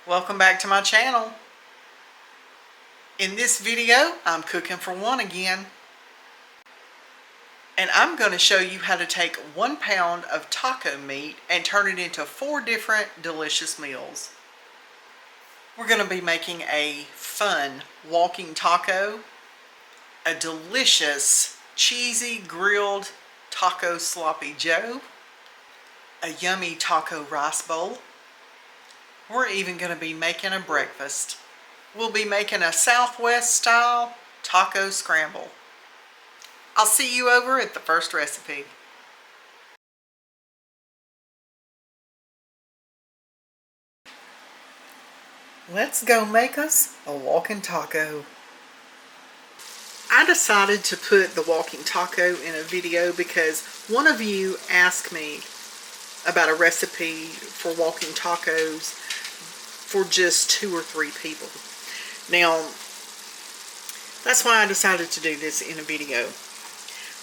Welcome back to my channel. In this video, I'm cooking for one again. And I'm going to show you how to take 1 pound of taco meat and turn it into 4 different delicious meals. We're going to be making a fun walking taco, a delicious cheesy grilled taco sloppy joe, a yummy taco rice bowl. We're even going to be making a breakfast. We'll be making a Southwest style taco scramble. I'll see you over at the first recipe. Let's go make us a walking taco. I decided to put the walking taco in a video because one of you asked me about a recipe for walking tacos for just 2 or 3 people. Now, that's why I decided to do this in a video.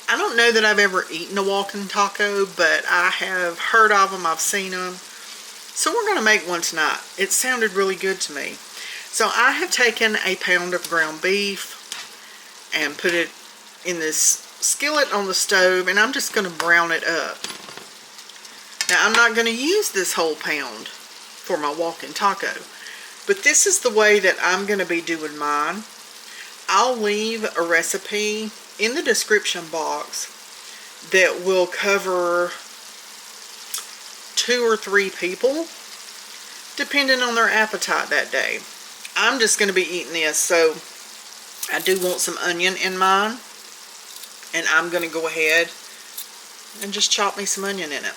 I don't know that I've ever eaten a walking taco, but I have heard of them, I've seen them. So we're going to make one tonight. It sounded really good to me. So I have taken a pound of ground beef and put it in this skillet on the stove, and I'm just going to brown it up. Now, I'm not going to use this whole pound for my walking taco, but this is the way that I'm going to be doing mine. I'll leave a recipe in the description box that will cover 2 or 3 people, depending on their appetite that day. I'm just going to be eating this, so I do want some onion in mine, and I'm going to go ahead and just chop me some onion in it.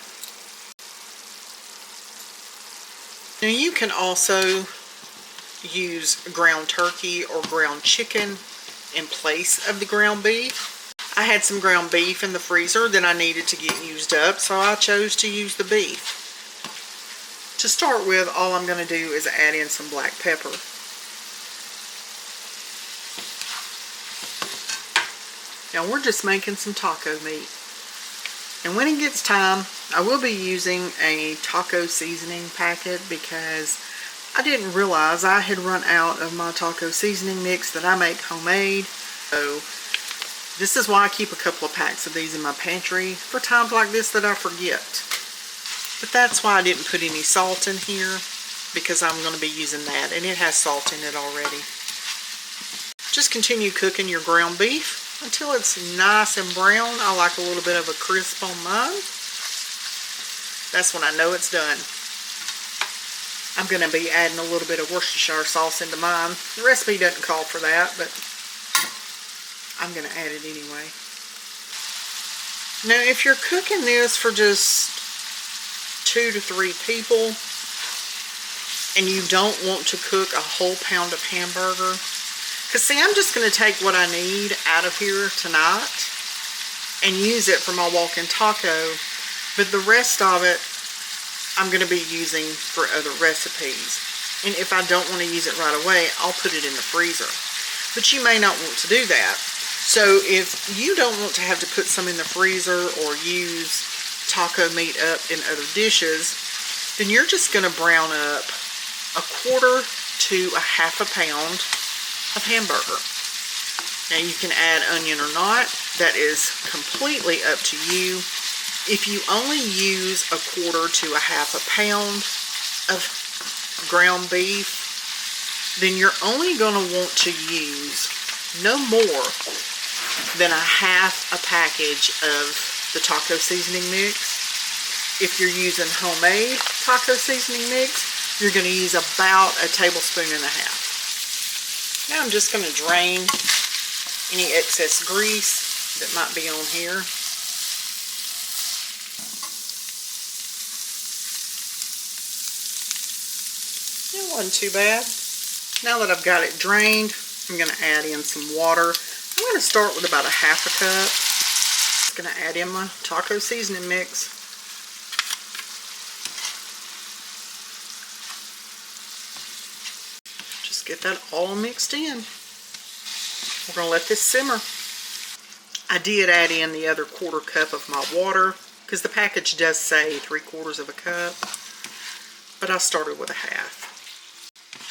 Now you can also use ground turkey or ground chicken in place of the ground beef. I had some ground beef in the freezer that I needed to get used up, so I chose to use the beef. To start with, all I'm going to do is add in some black pepper. Now we're just making some taco meat. And when it gets time, I will be using a taco seasoning packet because I didn't realize I had run out of my taco seasoning mix that I make homemade. So this is why I keep a couple of packs of these in my pantry for times like this that I forget. But that's why I didn't put any salt in here, because I'm going to be using that, and it has salt in it already. Just continue cooking your ground beef until it's nice and brown. I like a little bit of a crisp on mine. That's when I know it's done. I'm going to be adding a little bit of Worcestershire sauce into mine. The recipe doesn't call for that, but I'm going to add it anyway. Now, if you're cooking this for just 2 to 3 people, and you don't want to cook a whole pound of hamburger, because see, I'm just going to take what I need out of here tonight and use it for my walking taco, but the rest of it I'm going to be using for other recipes. And if I don't want to use it right away, I'll put it in the freezer. But you may not want to do that. So if you don't want to have to put some in the freezer or use taco meat up in other dishes, then you're just going to brown up 1/4 to 1/2 pound of hamburger. Now you can add onion or not. That is completely up to you. If you only use 1/4 to 1/2 pound of ground beef, then you're only going to want to use no more than 1/2 package of the taco seasoning mix. If you're using homemade taco seasoning mix, you're going to use about 1.5 tablespoons. Now I'm just going to drain any excess grease that might be on here. It wasn't too bad. Now that I've got it drained, I'm going to add in some water. I'm going to start with about 1/2 cup. I'm going to add in my taco seasoning mix. Just get that all mixed in. We're going to let this simmer. I did add in the other 1/4 cup of my water because the package does say 3/4 cup, but I started with 1/2.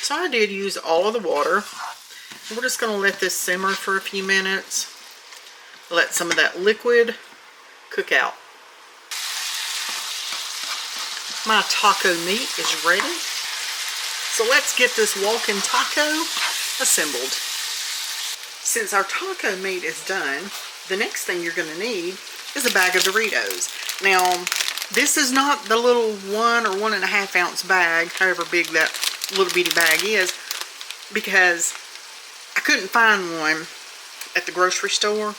So I did use all of the water. We're just going to let this simmer for a few minutes. Let some of that liquid cook out. My taco meat is ready. So let's get this walking taco assembled. Since our taco meat is done, the next thing you're going to need is a bag of Doritos. Now, this is not the little 1 or 1.5 ounce bag, however big that little bitty bag is, because I couldn't find one at the grocery store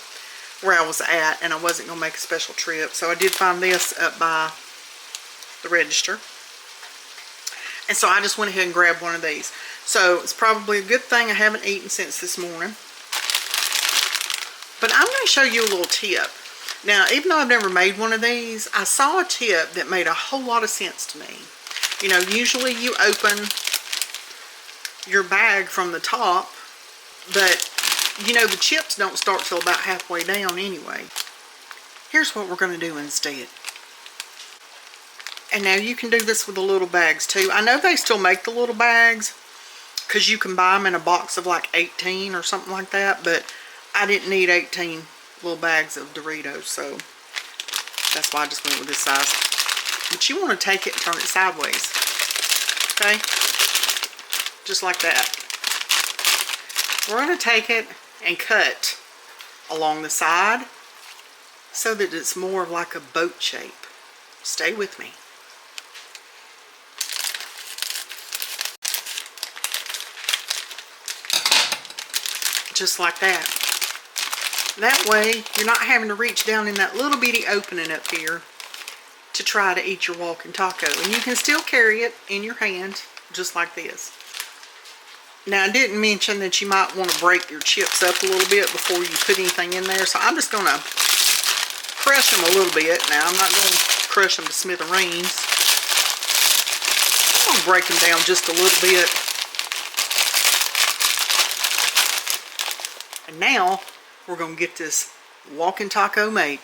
where I was at, and I wasn't going to make a special trip. So I did find this up by the register. And so I just went ahead and grabbed one of these. So it's probably a good thing I haven't eaten since this morning. But I'm going to show you a little tip. Now, even though I've never made one of these, I saw a tip that made a whole lot of sense to me. You know, usually you open your bag from the top, but you know, the chips don't start till about halfway down anyway. Here's what we're going to do instead. And now you can do this with the little bags too. I know they still make the little bags because you can buy them in a box of like 18 or something like that, but I didn't need 18 little bags of Doritos, so that's why I just went with this size. But you want to take it and turn it sideways. Okay? Just like that. We're going to take it and cut along the side so that it's more like a boat shape. Stay with me. Just like that. That way, you're not having to reach down in that little bitty opening up here to try to eat your walking taco. And you can still carry it in your hand, just like this. Now, I didn't mention that you might want to break your chips up a little bit before you put anything in there. So I'm just going to crush them a little bit. Now, I'm not going to crush them to smithereens. I'm going to break them down just a little bit. And now, we're going to get this walking taco made.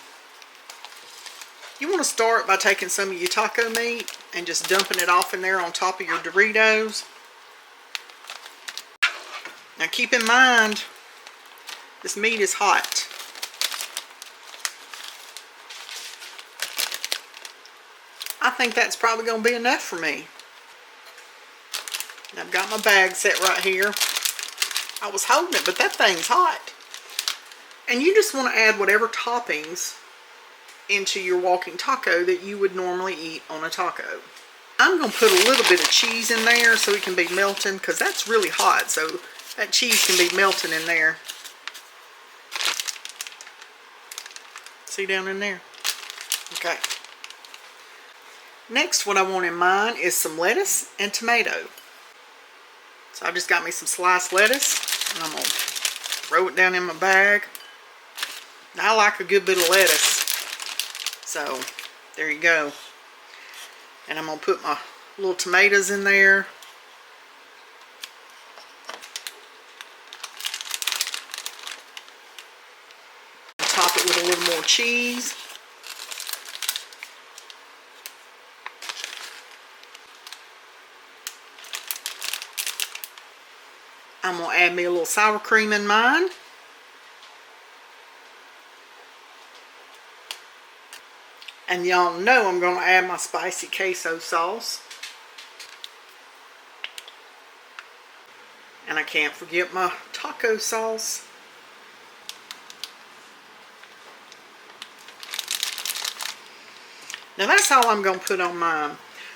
You want to start by taking some of your taco meat and just dumping it off in there on top of your Doritos. Now keep in mind, this meat is hot. I think that's probably going to be enough for me. I've got my bag set right here. I was holding it, but that thing's hot. And you just want to add whatever toppings into your walking taco that you would normally eat on a taco. I'm going to put a little bit of cheese in there so it can be melting, because that's really hot, so that cheese can be melting in there. See down in there? Okay. Next, what I want in mine is some lettuce and tomato. So I just got me some sliced lettuce, and I'm going to throw it down in my bag. I like a good bit of lettuce, so there you go. And I'm going to put my little tomatoes in there. Top it with a little more cheese. I'm going to add me a little sour cream in mine. And y'all know I'm going to add my spicy queso sauce. And I can't forget my taco sauce. Now that's all I'm going to put on mine.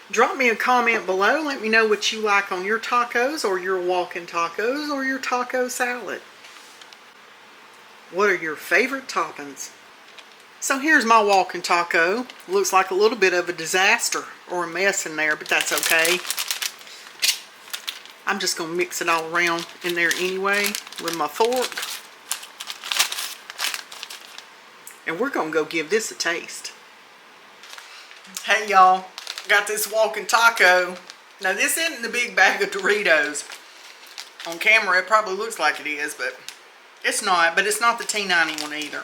Drop me a comment below. Let me know what you like on your tacos, or your walking tacos, or your taco salad. What are your favorite toppings? So here's my walking taco. Looks like a little bit of a disaster or a mess in there, but that's okay. I'm just going to mix it all around in there anyway with my fork. And we're going to go give this a taste. Hey y'all, got this walking taco. Now this isn't the big bag of Doritos. On camera it probably looks like it is, but it's not. But it's not the T90 one either.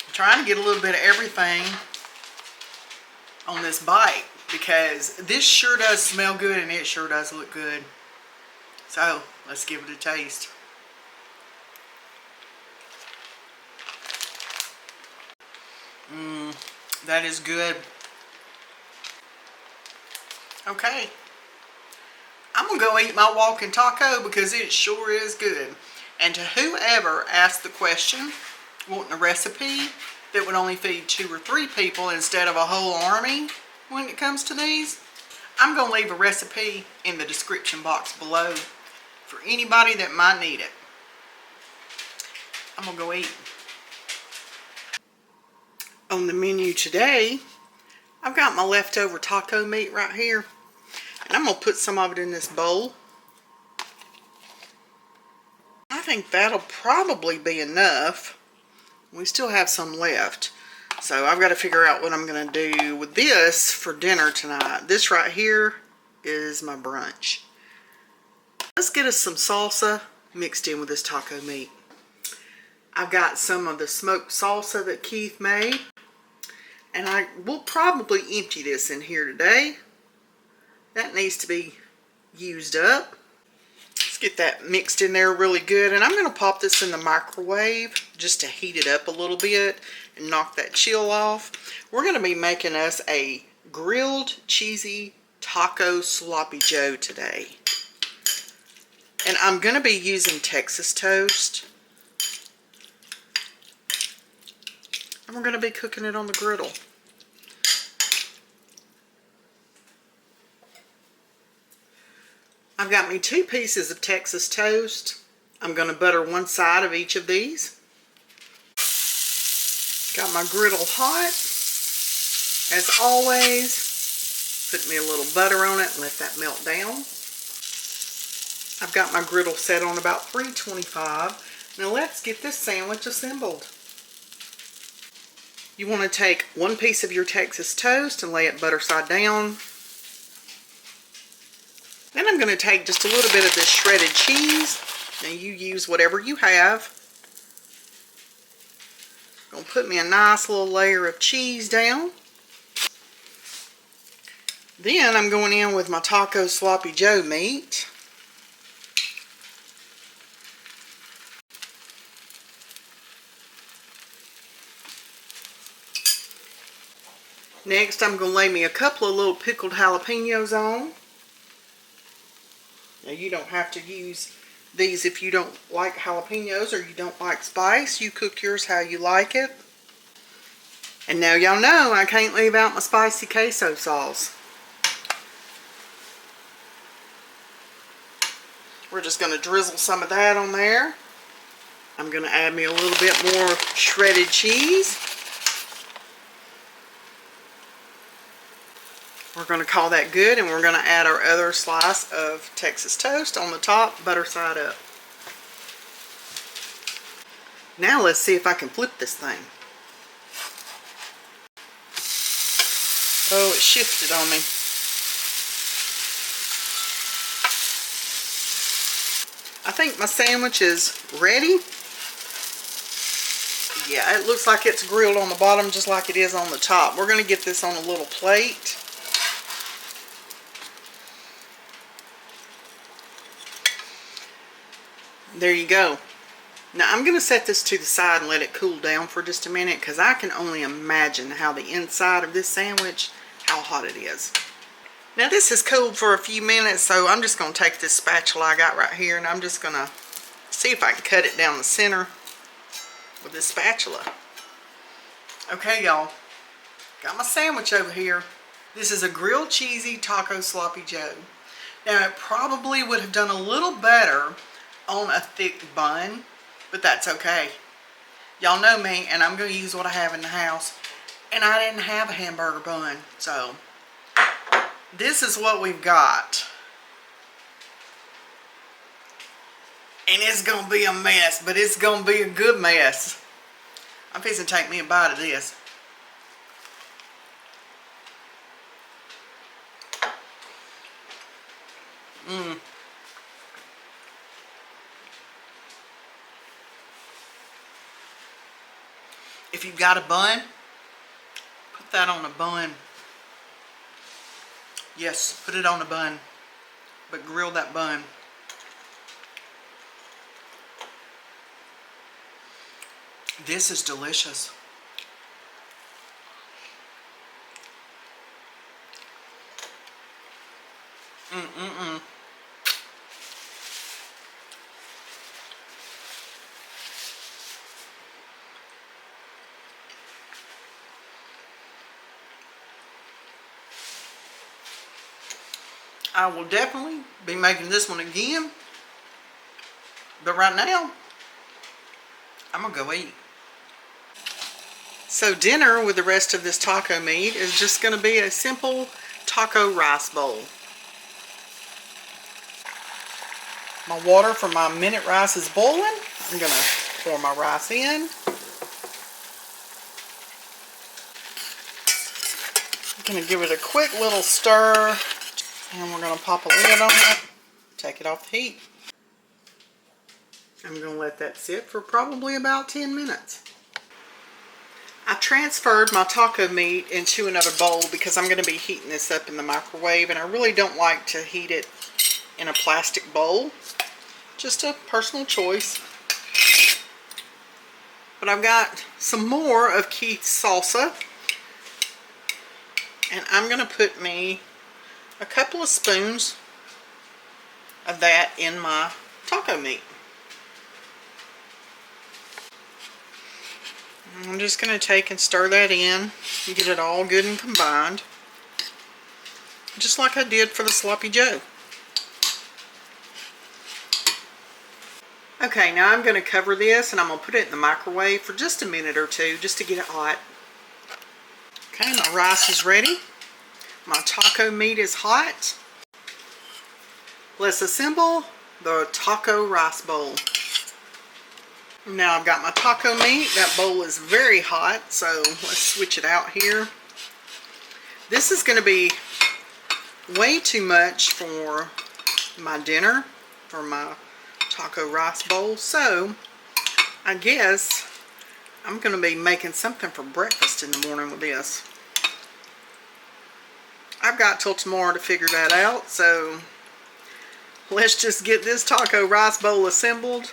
I'm trying to get a little bit of everything on this bite. because this sure does smell good and it sure does look good. So let's give it a taste. That is good. Okay, I'm gonna go eat my walking taco because it sure is good. And to whoever asked the question, wanting a recipe that would only feed 2 or 3 people instead of a whole army when it comes to these, I'm gonna leave a recipe in the description box below for anybody that might need it. I'm gonna go eat. On the menu today, I've got my leftover taco meat right here. And I'm going to put some of it in this bowl. I think that'll probably be enough. We still have some left. So I've got to figure out what I'm going to do with this for dinner tonight. This right here is my brunch. Let's get us some salsa mixed in with this taco meat. I've got some of the smoked salsa that Keith made. And I will probably empty this in here today. That needs to be used up. Let's get that mixed in there really good. And I'm going to pop this in the microwave just to heat it up a little bit and knock that chill off. We're going to be making us a grilled cheesy taco sloppy joe today. And I'm going to be using Texas toast. And we're going to be cooking it on the griddle. I've got me 2 pieces of Texas toast. I'm going to butter one side of each of these. Got my griddle hot. As always, put me a little butter on it and let that melt down. I've got my griddle set on about 325. Now let's get this sandwich assembled. You want to take 1 piece of your Texas toast and lay it butter side down. Then I'm going to take just a little bit of this shredded cheese. Now you use whatever you have. Going to put me a nice little layer of cheese down. Then I'm going in with my taco sloppy joe meat. Next I'm going to lay me a couple of little pickled jalapenos on. Now you don't have to use these if you don't like jalapenos or you don't like spice. You cook yours how you like it. And now y'all know I can't leave out my spicy queso sauce. We're just going to drizzle some of that on there. I'm going to add me a little bit more shredded cheese. We're going to call that good, and we're going to add our other slice of Texas toast on the top, butter side up. Now let's see if I can flip this thing. Oh, it shifted on me. I think my sandwich is ready. Yeah, it looks like it's grilled on the bottom just like it is on the top. We're going to get this on a little plate. There you go. Now I'm going to set this to the side and let it cool down for just a minute because I can only imagine how the inside of this sandwich, how hot it is. Now this has cooled for a few minutes, so I'm just going to take this spatula I got right here and I'm just going to see if I can cut it down the center with this spatula. Okay y'all, got my sandwich over here. This is a grilled cheesy taco sloppy joe. Now it probably would have done a little better on a thick bun, but that's okay. Y'all know me, and I'm going to use what I have in the house. And I didn't have a hamburger bun, so this is what we've got. And it's going to be a mess, but it's going to be a good mess. I'm fixing to take me a bite of this. If you've got a bun, put that on a bun. Yes, put it on a bun, but grill that bun. This is delicious. I will definitely be making this one again. But right now, I'm gonna go eat. So dinner with the rest of this taco meat is just gonna be a simple taco rice bowl. My water for my minute rice is boiling. I'm gonna pour my rice in. I'm gonna give it a quick little stir. And we're gonna pop a lid on it. Take it off the heat. I'm gonna let that sit for probably about 10 minutes. I transferred my taco meat into another bowl because I'm gonna be heating this up in the microwave, and I really don't like to heat it in a plastic bowl. Just a personal choice. But I've got some more of Keith's salsa, and I'm gonna put me a couple of spoons of that in my taco meat. I'm just going to take and stir that in and get it all good and combined, just like I did for the sloppy joe. Okay, now I'm going to cover this and I'm going to put it in the microwave for just a minute or two just to get it hot. Okay, my rice is ready. My taco meat is hot. Let's assemble the taco rice bowl. Now I've got my taco meat. That bowl is very hot, so let's switch it out here. This is going to be way too much for my dinner, for my taco rice bowl, so I guess I'm going to be making something for breakfast in the morning with this. I've got till tomorrow to figure that out, so let's just get this taco rice bowl assembled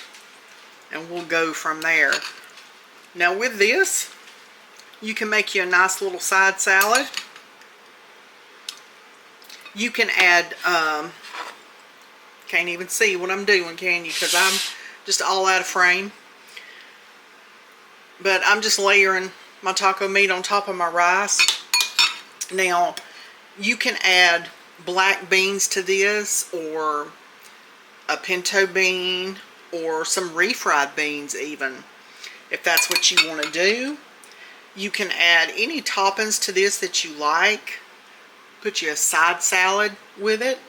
and we'll go from there. Now with this, you can make you a nice little side salad. You can add, can't even see what I'm doing, can you? Because I'm just all out of frame. But I'm just layering my taco meat on top of my rice. Now, you can add black beans to this, or a pinto bean, or some refried beans even, if that's what you want to do. You can add any toppings to this that you like. Put you a side salad with it.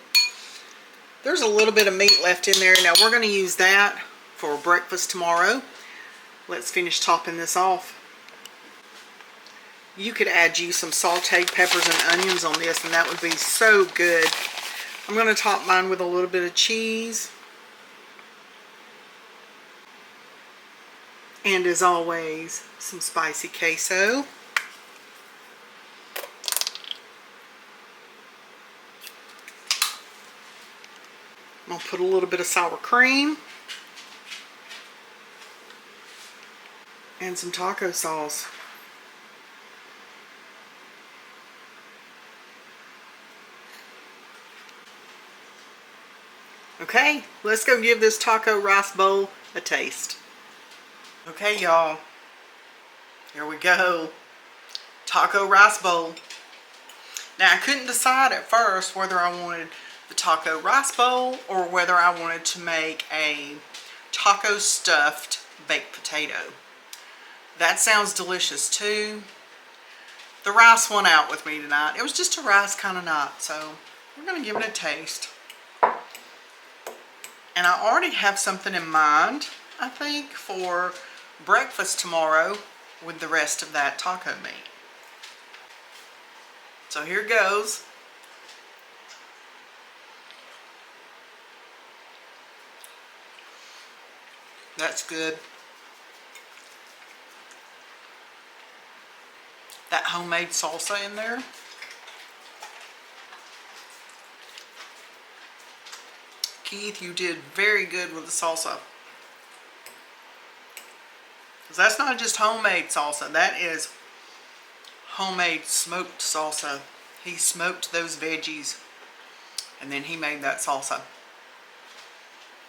There's a little bit of meat left in there. Now we're going to use that for breakfast tomorrow. Let's finish topping this off. You could add you some sauteed peppers and onions on this, and that would be so good. I'm going to top mine with a little bit of cheese. And as always, some spicy queso. I'm going to put a little bit of sour cream. And some taco sauce. Okay, let's go give this taco rice bowl a taste. Okay, y'all, here we go. Taco rice bowl. Now, I couldn't decide at first whether I wanted the taco rice bowl or whether I wanted to make a taco stuffed baked potato. That sounds delicious too. The rice won out with me tonight. It was just a rice kind of night, so we're going to give it a taste. And I already have something in mind, I think, for breakfast tomorrow with the rest of that taco meat. So here goes. That's good. That homemade salsa in there. Keith, you did very good with the salsa. Because that's not just homemade salsa. That is homemade smoked salsa. He smoked those veggies and then he made that salsa.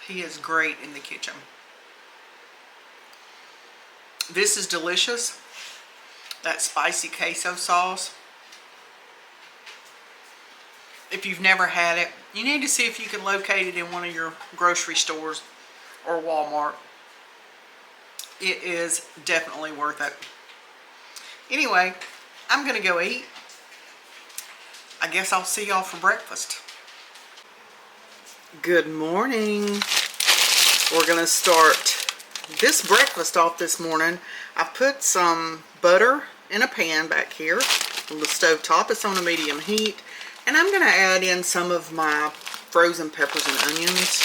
He is great in the kitchen. This is delicious. That spicy queso sauce. If you've never had it, you need to see if you can locate it in one of your grocery stores or Walmart. It is definitely worth it. Anyway, I'm going to go eat. I guess I'll see y'all for breakfast. Good morning. We're going to start this breakfast off this morning. I put some butter in a pan back here on the stove top. It's on a medium heat. And I'm going to add in some of my frozen peppers and onions.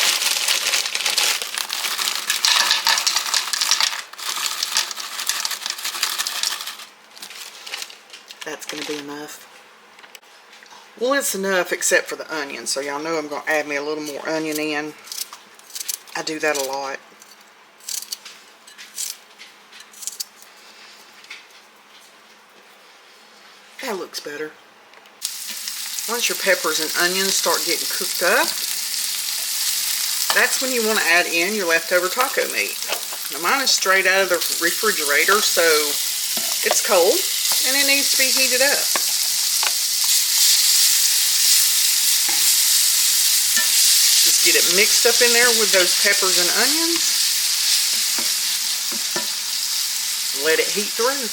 That's going to be enough. Well, it's enough except for the onion. So y'all know I'm going to add me a little more onion in. I do that a lot. That looks better. Once your peppers and onions start getting cooked up, that's when you want to add in your leftover taco meat. Now mine is straight out of the refrigerator, so it's cold and it needs to be heated up. Just get it mixed up in there with those peppers and onions. Let it heat through.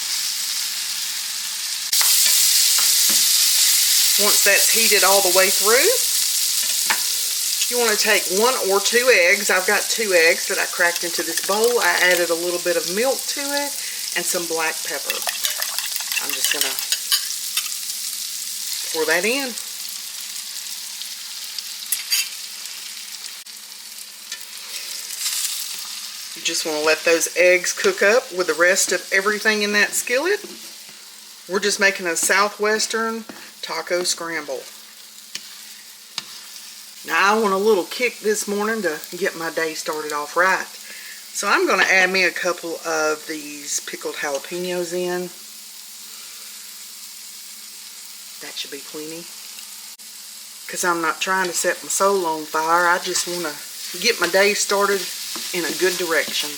Once that's heated all the way through, you want to take 1 or 2 eggs. I've got 2 eggs that I cracked into this bowl. I added a little bit of milk to it and some black pepper. I'm just going to pour that in. You just want to let those eggs cook up with the rest of everything in that skillet. We're just making a Southwestern taco scramble. Now I want a little kick this morning to get my day started off right. So I'm going to add me a couple of these pickled jalapenos in. That should be plenty. Because I'm not trying to set my soul on fire. I just want to get my day started in a good direction.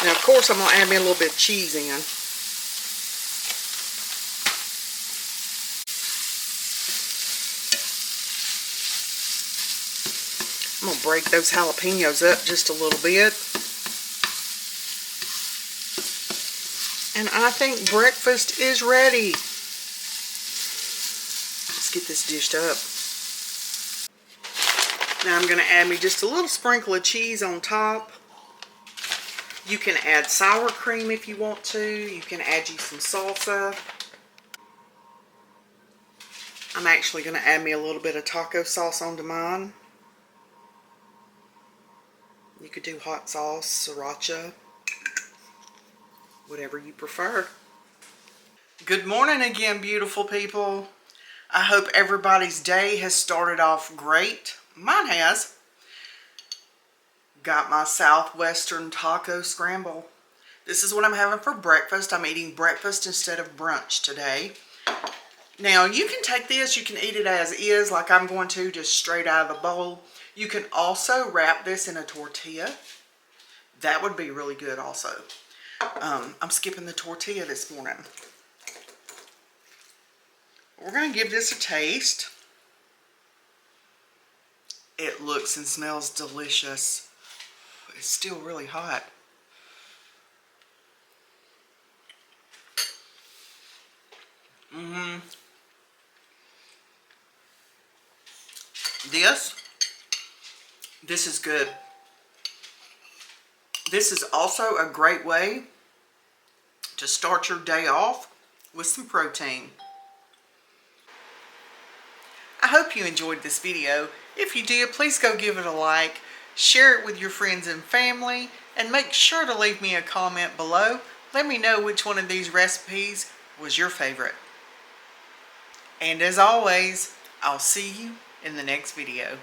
Now of course I'm going to add me a little bit of cheese in. I'm going to break those jalapenos up just a little bit. And I think breakfast is ready. Let's get this dished up. Now I'm going to add me just a little sprinkle of cheese on top. You can add sour cream if you want to. You can add you some salsa. I'm actually going to add me a little bit of taco sauce onto mine. You could do hot sauce, sriracha, whatever you prefer. Good morning again, beautiful people. I hope everybody's day has started off great. Mine has. Got my Southwestern taco scramble. This is what I'm having for breakfast. I'm eating breakfast instead of brunch today. Now, you can take this, you can eat it as is, like I'm going to, just straight out of the bowl. You can also wrap this in a tortilla. That would be really good also. I'm skipping the tortilla this morning. We're going to give this a taste. It looks and smells delicious. It's still really hot. This is good. This is also a great way to start your day off with some protein. I hope you enjoyed this video. If you did, please go give it a like, share it with your friends and family, and make sure to leave me a comment below. Let me know which one of these recipes was your favorite. And as always, I'll see you in the next video.